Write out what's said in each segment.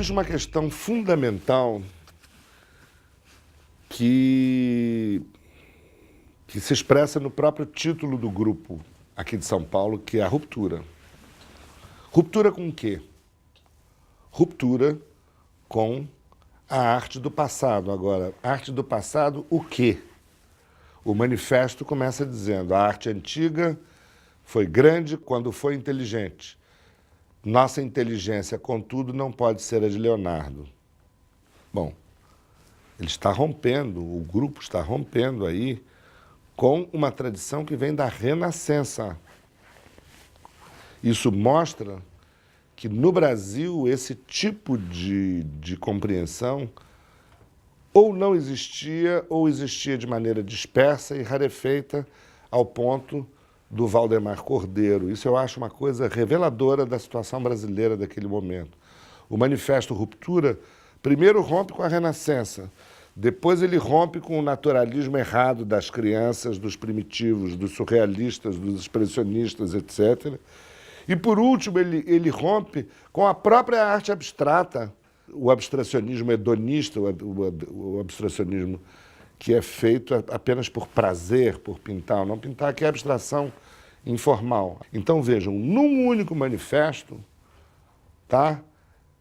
existe uma questão fundamental que se expressa no próprio título do grupo aqui de São Paulo, que é a ruptura. Ruptura com o quê? Ruptura com a arte do passado. Agora, arte do passado, o quê? O manifesto começa dizendo: a arte antiga foi grande quando foi inteligente. Nossa inteligência, contudo, não pode ser a de Leonardo. Bom, ele está rompendo, o grupo está rompendo aí com uma tradição que vem da Renascença. Isso mostra que no Brasil esse tipo de compreensão ou não existia, ou existia de maneira dispersa e rarefeita ao ponto do Valdemar Cordeiro. Isso eu acho uma coisa reveladora da situação brasileira daquele momento. O Manifesto Ruptura primeiro rompe com a Renascença, depois ele rompe com o naturalismo errado das crianças, dos primitivos, dos surrealistas, dos expressionistas, etc. E, por último, ele rompe com a própria arte abstrata, o abstracionismo hedonista, o abstracionismo que é feito apenas por prazer, por pintar, não pintar, que é abstração informal. Então, vejam, num único manifesto, tá,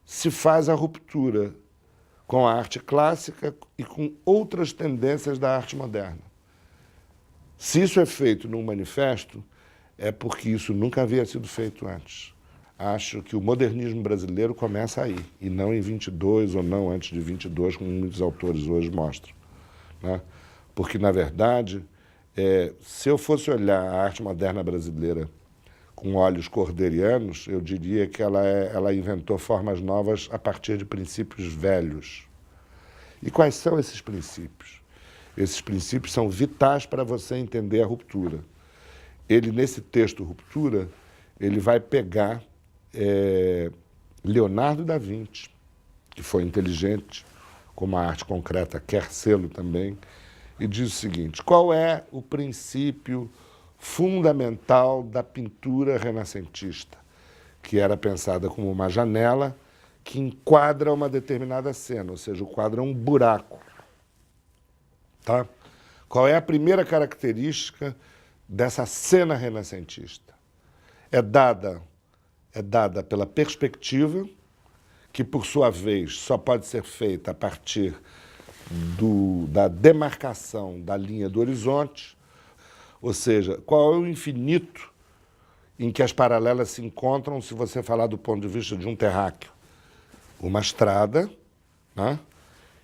se faz a ruptura com a arte clássica e com outras tendências da arte moderna. Se isso é feito num manifesto, é porque isso nunca havia sido feito antes. Acho que o modernismo brasileiro começa aí, e não em 22 ou não antes de 22, como muitos autores hoje mostram, né? Porque, na verdade, se eu fosse olhar a arte moderna brasileira com olhos corderianos, eu diria que ela inventou formas novas a partir de princípios velhos. E quais são esses princípios? Esses princípios são vitais para você entender a ruptura. Ele, nesse texto Ruptura, ele vai pegar Leonardo da Vinci, que foi inteligente, como a arte concreta quer sê-lo também, e diz o seguinte: qual é o princípio fundamental da pintura renascentista, que era pensada como uma janela que enquadra uma determinada cena, ou seja, o quadro é um buraco. Tá? Qual é a primeira característica dessa cena renascentista? É dada pela perspectiva, que, por sua vez, só pode ser feita a partir da demarcação da linha do horizonte, ou seja, qual é o infinito em que as paralelas se encontram, se você falar do ponto de vista de um terráqueo. Uma estrada, né,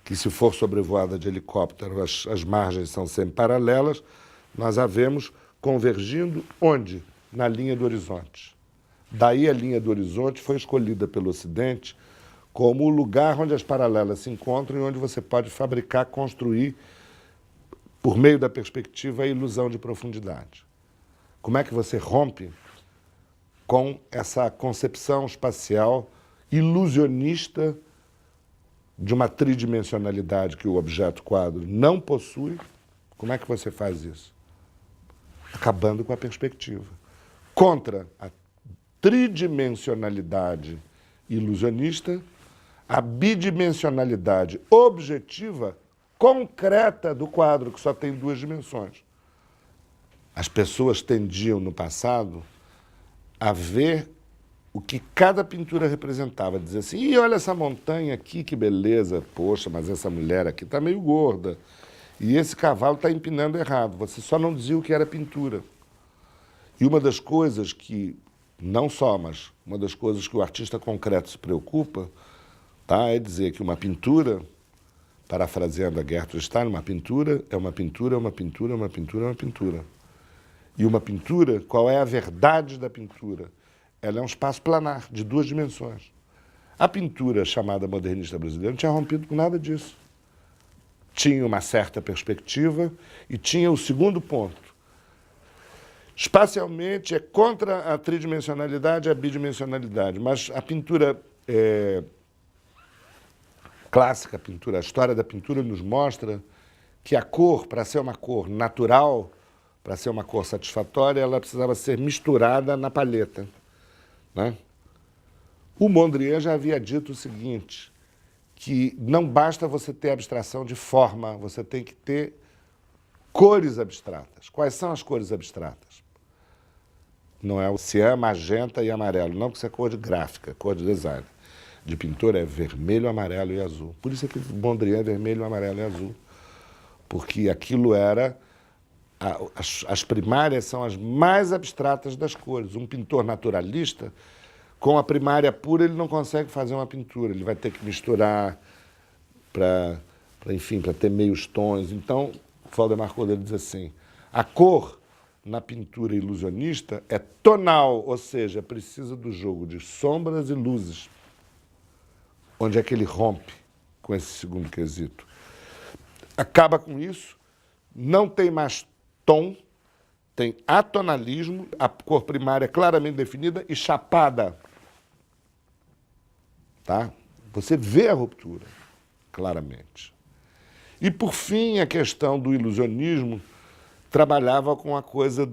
que, se for sobrevoada de helicóptero, as margens são sempre paralelas, nós a vemos convergindo onde? Na linha do horizonte. Daí a linha do horizonte foi escolhida pelo Ocidente como o lugar onde as paralelas se encontram e onde você pode fabricar, construir, por meio da perspectiva, a ilusão de profundidade. Como é que você rompe com essa concepção espacial ilusionista de uma tridimensionalidade que o objeto quadro não possui? Como é que você faz isso? Acabando com a perspectiva. Contra a tridimensionalidade ilusionista, a bidimensionalidade objetiva, concreta do quadro, que só tem duas dimensões. As pessoas tendiam, no passado, a ver o que cada pintura representava. Dizer assim: ih, olha essa montanha aqui, que beleza. Poxa, mas essa mulher aqui está meio gorda. E esse cavalo está empinando errado. Você só não dizia o que era pintura. E uma das coisas que, não só, mas uma das coisas que o artista concreto se preocupa, tá, é dizer que uma pintura, parafraseando a Gertrude Stein, uma pintura é uma pintura, é uma pintura, é uma pintura, é uma pintura. E uma pintura, qual é a verdade da pintura? Ela é um espaço planar, de duas dimensões. A pintura chamada modernista brasileira não tinha rompido com nada disso. Tinha uma certa perspectiva e tinha o segundo ponto. Espacialmente é contra a tridimensionalidade e a bidimensionalidade, mas a pintura clássica, a história da pintura nos mostra que a cor, para ser uma cor natural, para ser uma cor satisfatória, ela precisava ser misturada na palheta, né? O Mondrian já havia dito o seguinte, que não basta você ter abstração de forma, você tem que ter cores abstratas. Quais são as cores abstratas? Não é o cian, magenta e amarelo, não, que isso é cor de gráfica, cor de design. De pintor é vermelho, amarelo e azul. Por isso é que o Mondrian é vermelho, amarelo e azul. Porque aquilo era... As primárias são as mais abstratas das cores. Um pintor naturalista, com a primária pura, ele não consegue fazer uma pintura. Ele vai ter que misturar para ter meios tons. Então, Valdemar Cordeiro diz assim, a cor na pintura ilusionista é tonal, ou seja, precisa do jogo de sombras e luzes. Onde é que ele rompe com esse segundo quesito? Acaba com isso, não tem mais tom, tem atonalismo, a cor primária é claramente definida e chapada. Tá? Você vê a ruptura, claramente. E, por fim, a questão do ilusionismo trabalhava com a coisa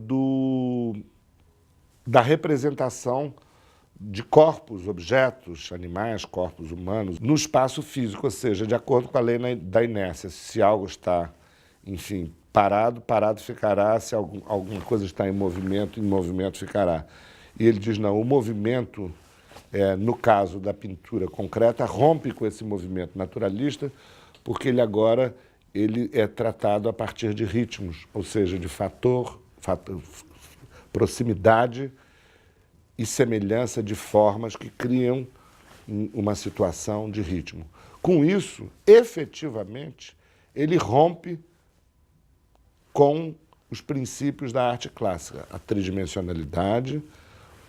da representação de corpos, objetos, animais, corpos humanos, no espaço físico, ou seja, de acordo com a lei da inércia. Se algo está, enfim, parado, parado ficará. Se alguma coisa está em movimento ficará. E ele diz, não, o movimento, no caso da pintura concreta, rompe com esse movimento naturalista, porque ele agora é tratado a partir de ritmos, ou seja, de proximidade e semelhança de formas que criam uma situação de ritmo. Com isso, efetivamente, ele rompe com os princípios da arte clássica, a tridimensionalidade,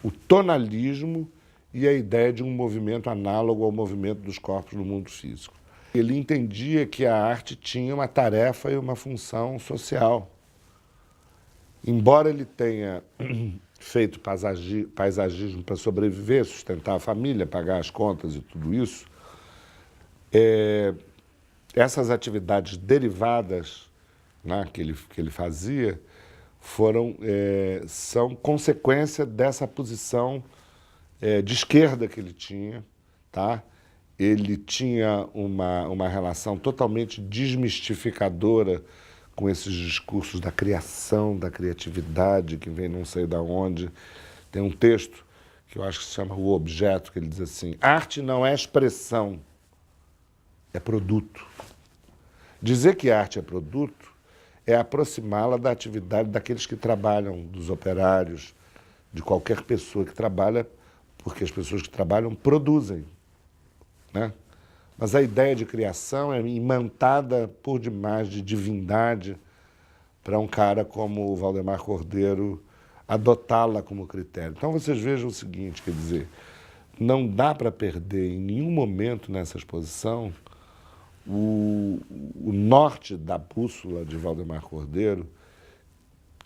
o tonalismo e a ideia de um movimento análogo ao movimento dos corpos no mundo físico. Ele entendia que a arte tinha uma tarefa e uma função social. Embora ele tenha feito paisagismo para sobreviver, sustentar a família, pagar as contas e tudo isso, essas atividades derivadas, né, que ele fazia são consequência dessa posição de esquerda que ele tinha. Tá? Ele tinha uma relação totalmente desmistificadora com esses discursos da criação, da criatividade, que vem não sei de onde. Tem um texto que eu acho que se chama O Objeto, que ele diz assim, arte não é expressão, é produto. Dizer que arte é produto é aproximá-la da atividade daqueles que trabalham, dos operários, de qualquer pessoa que trabalha, porque as pessoas que trabalham produzem. Né? Mas a ideia de criação é imantada por demais de divindade para um cara como o Valdemar Cordeiro adotá-la como critério. Então vocês vejam o seguinte, quer dizer, não dá para perder em nenhum momento nessa exposição o norte da bússola de Valdemar Cordeiro,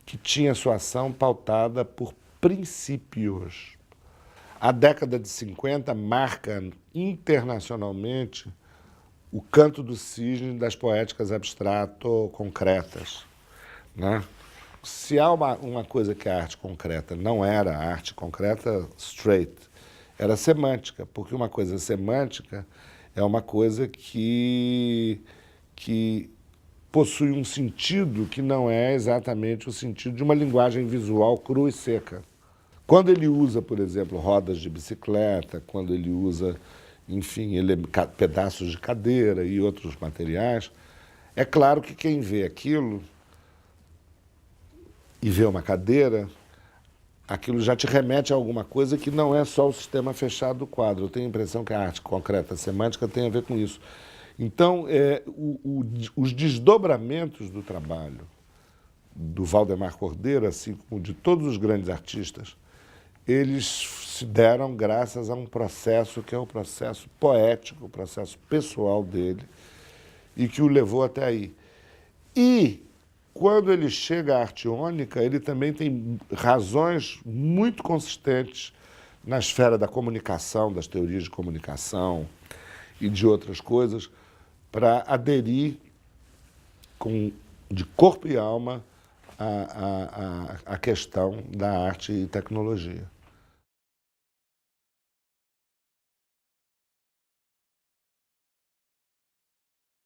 que tinha sua ação pautada por princípios. A década de 50 marca internacionalmente o canto do cisne das poéticas abstrato-concretas. Né? Se há uma coisa que a arte concreta não era, a arte concreta straight, era semântica, porque uma coisa semântica é uma coisa que possui um sentido que não é exatamente o sentido de uma linguagem visual crua e seca. Quando ele usa, por exemplo, rodas de bicicleta, quando ele usa, enfim, pedaços de cadeira e outros materiais, é claro que quem vê aquilo e vê uma cadeira, aquilo já te remete a alguma coisa que não é só o sistema fechado do quadro. Eu tenho a impressão que a arte concreta, a semântica, tem a ver com isso. Então, os desdobramentos do trabalho do Valdemar Cordeiro, assim como de todos os grandes artistas, eles se deram graças a um processo que é o processo poético, o processo pessoal dele, e que o levou até aí. E, quando ele chega à arte ônica, ele também tem razões muito consistentes na esfera da comunicação, das teorias de comunicação e de outras coisas, para aderir de corpo e alma à questão da arte e tecnologia.